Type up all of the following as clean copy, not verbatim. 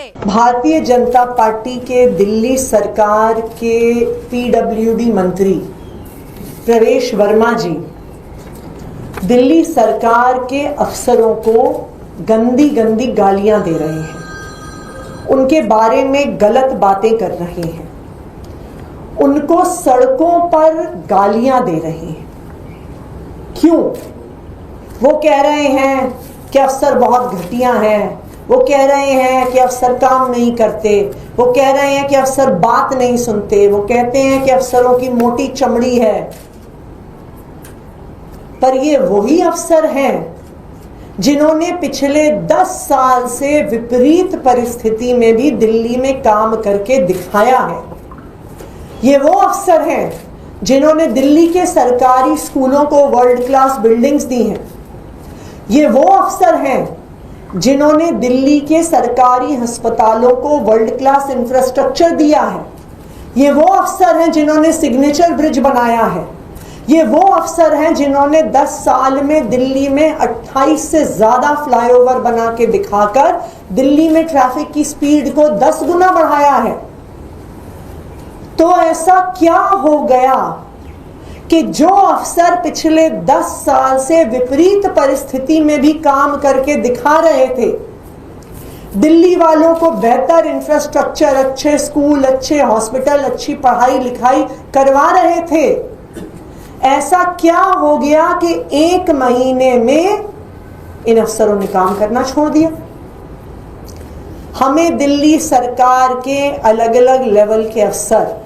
Bharatiya Janata party के दिल्ली सरकार के पीडब्ल्यूडी मंत्री प्रवेश वर्मा जी दिल्ली सरकार के अफसरों को गंदी गंदी गालियां दे रहे हैं, उनके बारे में गलत बातें कर रहे हैं, उनको सड़कों पर गालियां दे रहे हैं। क्यों? वो कह रहे हैं कि अफसर बहुत घटिया हैं, वो कह रहे हैं कि अफसर काम नहीं करते, वो कह रहे हैं कि अफसर बात नहीं सुनते, वो कहते हैं कि अफसरों की मोटी चमड़ी है। पर ये वही अफसर हैं जिन्होंने पिछले 10 साल से विपरीत परिस्थिति में भी दिल्ली में काम करके दिखाया है। ये वो अफसर हैं जिन्होंने दिल्ली के सरकारी स्कूलों को वर्ल्ड क्लास बिल्डिंग्स दी हैं। ये वो अफसर हैं जिन्होंने दिल्ली के सरकारी अस्पतालों को वर्ल्ड क्लास इंफ्रास्ट्रक्चर दिया है। ये वो अफसर हैं जिन्होंने सिग्नेचर ब्रिज बनाया है। ये वो अफसर हैं जिन्होंने 10 साल में दिल्ली में 28 से ज्यादा फ्लाईओवर बना के दिखाकर दिल्ली में ट्रैफिक की स्पीड को 10 गुना बढ़ाया है। तो ऐसा क्या हो गया कि जो अफसर पिछले 10 साल से विपरीत परिस्थिति में भी काम करके दिखा रहे थे, दिल्ली वालों को बेहतर इंफ्रास्ट्रक्चर, अच्छे स्कूल, अच्छे हॉस्पिटल, अच्छी पढ़ाई लिखाई करवा रहे थे, ऐसा क्या हो गया कि 1 महीने में इन अफसरों ने काम करना छोड़ दिया? हमें दिल्ली सरकार के अलग अलग लेवल के अफसर,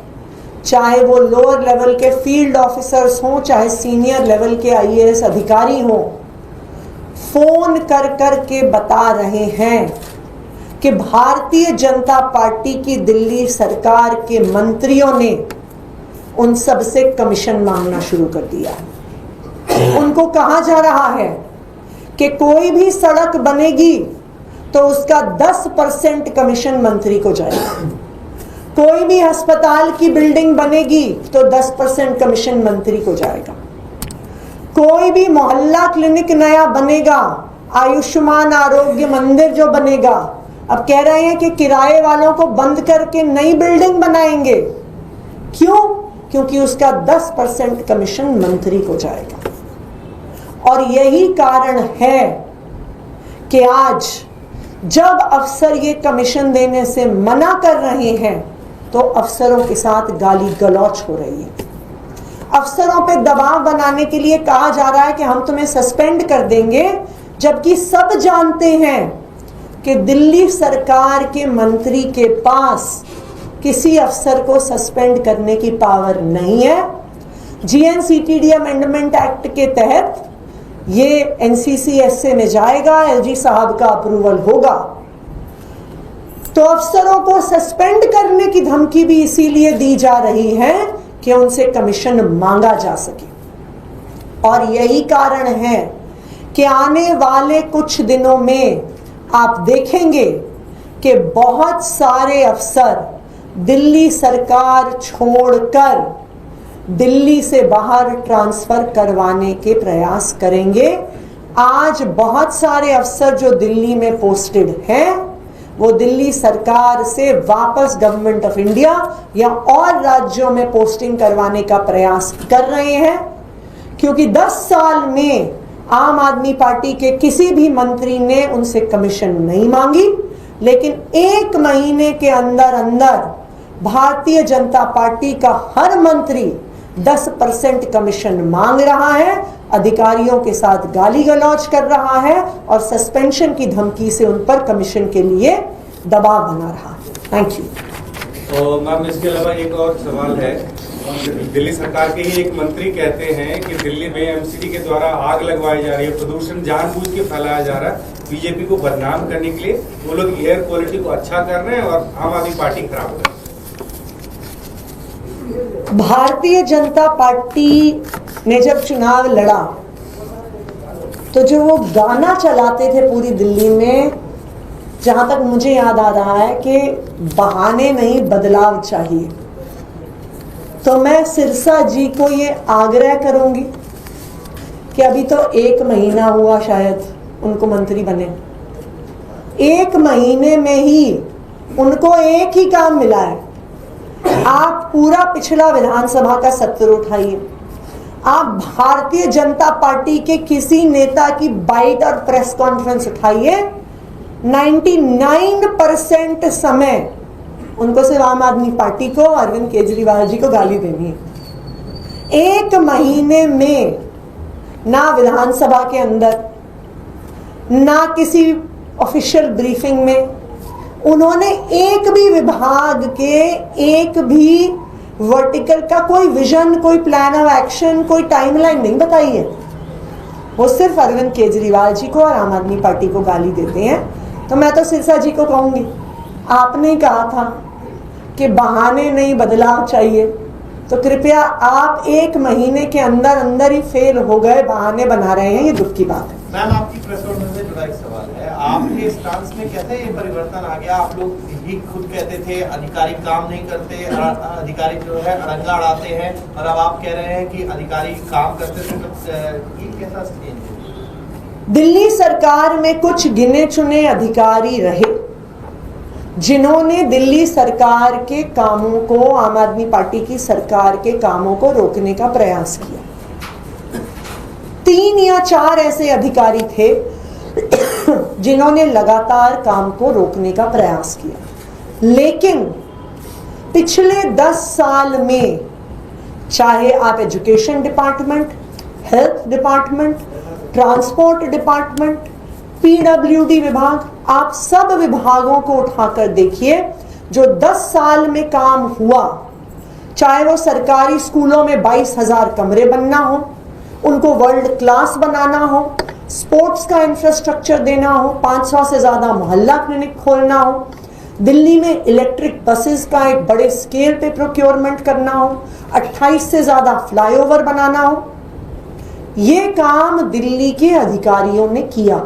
चाहे वो लोअर लेवल के फील्ड ऑफिसर्स हों, चाहे सीनियर लेवल के आईएएस अधिकारी हों, फोन कर कर के बता रहे हैं कि भारतीय जनता पार्टी की दिल्ली सरकार के मंत्रियों ने उन सब से कमीशन मांगना शुरू कर दिया है। उनको कहा जा रहा है कि कोई भी सड़क बनेगी तो उसका 10% कमीशन मंत्री को जाएगा, कोई भी अस्पताल की बिल्डिंग बनेगी तो 10% कमीशन मंत्री को जाएगा, कोई भी मोहल्ला क्लिनिक नया बनेगा, आयुष्मान आरोग्य मंदिर जो बनेगा, अब कह रहे हैं कि किराए वालों को बंद करके नई बिल्डिंग बनाएंगे। क्यों? क्योंकि उसका 10% कमीशन मंत्री को जाएगा। और यही कारण है कि आज जब अफसर ये कमीशन देने से मना कर रहे हैं तो अफसरों के साथ गाली गलौच हो रही है। अफसरों पे दबाव बनाने के लिए कहा जा रहा है कि हम तुम्हें सस्पेंड कर देंगे, जबकि सब जानते हैं कि दिल्ली सरकार के मंत्री के पास किसी अफसर को सस्पेंड करने की पावर नहीं है। जीएनसीटीडी अमेंडमेंट एक्ट के तहत ये एनसीसीएसए में जाएगा, एलजी साहब का अप्रूवल होगा। तो अफसरों को सस्पेंड करने की धमकी भी इसीलिए दी जा रही है कि उनसे कमीशन मांगा जा सके। और यही कारण है कि आने वाले कुछ दिनों में आप देखेंगे कि बहुत सारे अफसर दिल्ली सरकार छोड़कर दिल्ली से बाहर ट्रांसफर करवाने के प्रयास करेंगे। आज बहुत सारे अफसर जो दिल्ली में पोस्टेड हैं वो दिल्ली सरकार से वापस गवर्नमेंट ऑफ इंडिया या और राज्यों में पोस्टिंग करवाने का प्रयास कर रहे हैं, क्योंकि 10 साल में आम आदमी पार्टी के किसी भी मंत्री ने उनसे कमीशन नहीं मांगी, लेकिन 1 महीने के अंदर अंदर भारतीय जनता पार्टी का हर मंत्री 10% कमीशन मांग रहा है, अधिकारियों के साथ गाली गलौज कर रहा है और सस्पेंशन की धमकी से उन पर कमीशन के लिए दबाव बना रहा है। Thank you. तो मैम, इसके अलावा एक और सवाल है। दिल्ली सरकार के ही एक मंत्री कहते हैं कि दिल्ली में एमसीडी के द्वारा आग लगवाई जा रही है, प्रदूषण जानबूझ के फैलाया जा रहा है, बीजेपी को बदनाम करने के लिए वो लोग एयर क्वालिटी को अच्छा कर रहे हैं और आम आदमी पार्टी खराब कर रही है। भारतीय जनता पार्टी ने जब चुनाव लड़ा तो जो वो गाना चलाते थे पूरी दिल्ली में, जहां तक मुझे याद आ रहा है कि बहाने नहीं बदलाव चाहिए, तो मैं सिरसा जी को ये आग्रह करूंगी कि अभी तो 1 महीना हुआ शायद उनको मंत्री बने, 1 महीने में ही उनको एक ही काम मिला है, आप पूरा पिछला विधानसभा का सत्र उठाइए, आप भारतीय जनता पार्टी के किसी नेता की बाइट और प्रेस कॉन्फ्रेंस उठाइए, 99% समय उनको सिर्फ आम आदमी पार्टी को, अरविंद केजरीवाल जी को गाली देनी है। एक महीने में ना विधानसभा के अंदर, ना किसी ऑफिशियल ब्रीफिंग में उन्होंने एक भी विभाग के एक भी वर्टिकल का कोई विजन, कोई प्लान ऑफ एक्शन, कोई टाइमलाइन नहीं बताई है। वो सिर्फ अरविंद केजरीवाल जी को और आम आदमी पार्टी को गाली देते हैं। तो मैं तो सिरसा जी को कहूंगी, आपने कहा था कि बहाने नहीं बदलाव चाहिए, तो कृपया आप एक महीने के अंदर अंदर ही फेल हो गए, बहाने बना रहे हैं, ये दुख की बात है। मैम, आपकी प्रेस कॉन्फ्रेंस से जुड़ा एक सवाल है, आपके स्टांस में कैसे ये परिवर्तन आ गया? आप लोग ही खुद कहते थे अधिकारी काम नहीं करते, अधिकारी जो है अड़ंगा अड़ाते हैं, और अब आप कह रहे हैं कि अधिकारी काम करते थे, तो ये कैसा चेंज है? दिल्ली सरकार में कुछ गिने चुने अधिकारी रहे जिन्होंने दिल्ली सरकार के कामों को, आम आदमी पार्टी की सरकार के कामों को रोकने का प्रयास किया। 3 या 4 ऐसे अधिकारी थे जिन्होंने लगातार काम को रोकने का प्रयास किया। लेकिन पिछले 10 साल में, चाहे आप education department, health department, transport department, PWD विभाग, आप सब विभागों को उठाकर देखिए, जो 10 साल में काम हुआ, चाहे वो सरकारी स्कूलों में 22,000 कमरे बनना हो, उनको वर्ल्ड क्लास बनाना हो, स्पोर्ट्स का इंफ्रास्ट्रक्चर देना हो, 500 से ज्यादा मोहल्ला क्लिनिक खोलना हो, दिल्ली में इलेक्ट्रिक बसेस का एक बड़े स्केल पे प्रोक्योरमेंट करना हो, 28 से ज्यादा फ्लाईओवर बनाना हो, ये काम दिल्ली के अधिकारियों ने किया।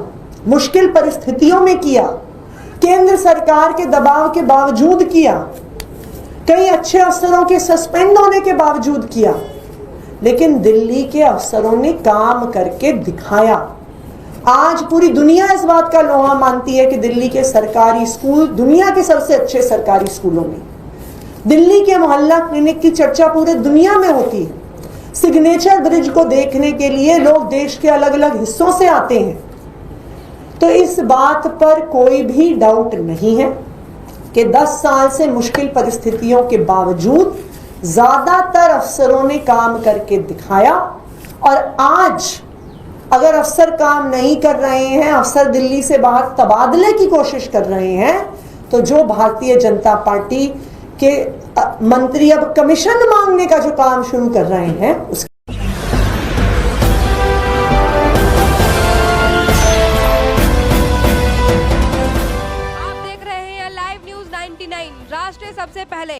मुश्किल परिस्थितियों में किया, केंद्र सरकार के दबाव के बावजूद किया, कई अच्छे अफसरों के सस्पेंड होने के बावजूद किया, लेकिन दिल्ली के अफसरों ने काम करके दिखाया। आज पूरी दुनिया इस बात का लोहा मानती है कि दिल्ली के सरकारी स्कूल दुनिया के सबसे अच्छे सरकारी स्कूलों में, दिल्ली के मोहल्ला क्लिनिक की चर्चा पूरे दुनिया में होती है। सिग्नेचर ब्रिज को देखने के लिए लोग देश के अलग अलग हिस्सों से आते हैं। तो इस बात पर कोई भी डाउट नहीं है कि 10 साल से मुश्किल परिस्थितियों के बावजूद ज्यादातर अफसरों ने काम करके दिखाया। और आज अगर अफसर काम नहीं कर रहे हैं, अफसर दिल्ली से बाहर तबादले की कोशिश कर रहे हैं, तो जो भारतीय जनता पार्टी के मंत्री अब कमीशन मांगने का जो काम शुरू कर रहे हैं, उस